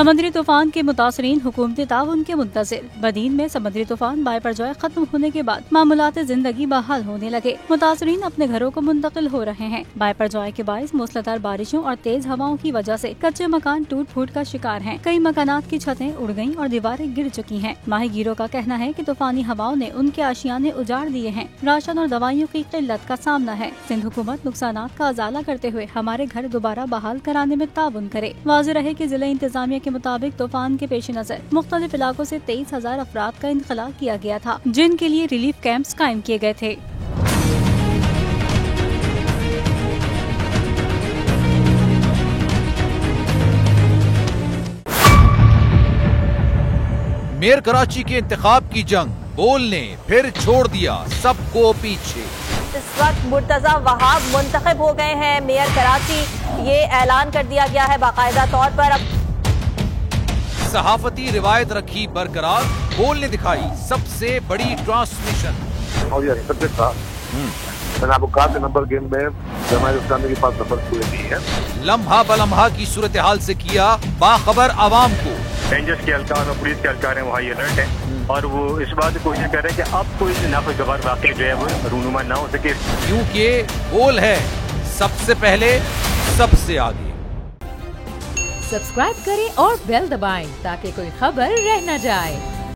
समुद्री तूफान के मुतासरीन हुकूमती ताउन के मुंतज़िर। बदीन में समुद्री तूफान बायपरजॉय खत्म होने के बाद मामूलात जिंदगी बहाल होने लगे। मुतासरीन अपने घरों को मुंतकिल हो रहे हैं। बायपरजॉय के बाइस मूसलाधार बारिशों और तेज हवाओं की वजह से कच्चे मकान टूट फूट का शिकार हैं। कई मकानात की छतें उड़ गयीं और दीवारें गिर चुकी हैं। माहीगीरों का कहना है कि तूफानी हवाओं ने उनके आशियाने उजाड़ दिए हैं। राशन और दवाइयों की किल्लत का सामना है। सिंध हुकूमत नुकसानात का अजाला करते हुए हमारे घर दोबारा बहाल कराने में ताउन करे। वाज़ेह रहे कि जिला इंतजामिया के मुताबिक तूफान के पेश नजर मुख्तलिफ इलाकों से 23,000 अफराद का इंतखला किया गया था, जिनके लिए रिलीफ कैंप्स कायम किए गए थे। मेयर कराची के इंतखाब की जंग, बोल ने फिर छोड़ दिया सबको पीछे। इस वक्त मुर्तजा वहाब मुंतखब हो गए हैं मेयर कराची। ये ऐलान कर दिया गया है बाकायदा तौर पर। अब सहाफती रिवायत रखी बरकरार, बोल ने दिखाई सबसे बड़ी ट्रांसमिशन। मैंने आपको कहा नंबर गेम में जमात इस्लामी के पास नंबर पूरे नहीं है। लम्हा बलम्हा की सूरत हाल से किया बाखबर आवाम को। रेंजर्स के एहलकार और पुलिस के एहलकार हैं, वहाँ अलर्ट है और वो इस बात की कोशिश कर रहे हैं कि अब कोई नाखुशगवार वाक़या जो है वो रूनुमा ना हो सके, क्योंकि बोल है सबसे पहले सबसे आगे। सब्सक्राइब करें और बेल दबाएं ताकि कोई खबर रह न जाए।